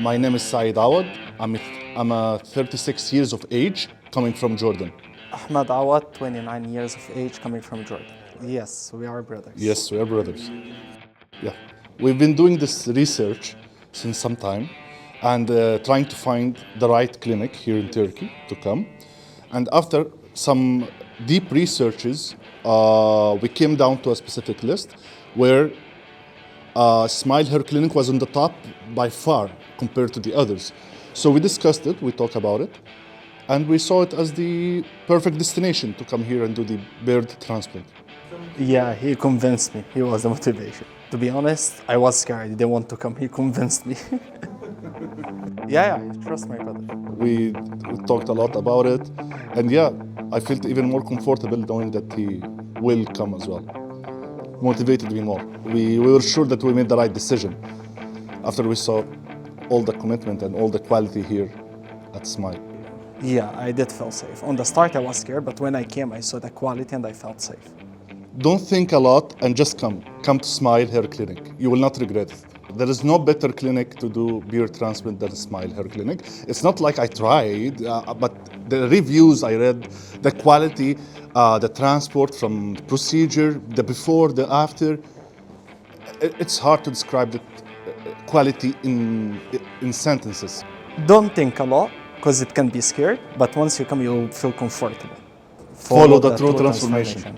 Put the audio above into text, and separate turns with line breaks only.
My name is Saeed Awad. I'm a 36 years of age, coming from Jordan.
Ahmad Awad, 29 years of age, coming from Jordan. Yes, we are brothers.
Yes, we are brothers. Yeah, we've been doing this research since some time and trying to find the right clinic here in Turkey to come. And after some deep researches, we came down to a specific list where Smile Hair Clinic was on the top by far compared to the others. So we discussed it, we talked about it, and we saw it as the perfect destination to come here and do the beard transplant.
Yeah, he convinced me. He was the motivation. To be honest, I was scared. I didn't want to come. He convinced me. yeah, I trust my brother.
We talked a lot about it, and yeah, I felt even more comfortable knowing that he will come as well. Motivated me more. We were sure that we made the right decision after we saw all the commitment and all the quality here at Smile.
Yeah, I did feel safe. On the start, I was scared, but when I came, I saw the quality and I felt safe.
Don't think a lot and just come. Come to Smile Hair Clinic. You will not regret it. There is no better clinic to do beard transplant than Smile Hair Clinic. It's not like I tried, but the reviews I read, the quality, the transport from procedure, the before, the after, it's hard to describe the quality in sentences.
Don't think a lot, because it can be scared, but once you come, you'll feel comfortable.
Follow the true transformation.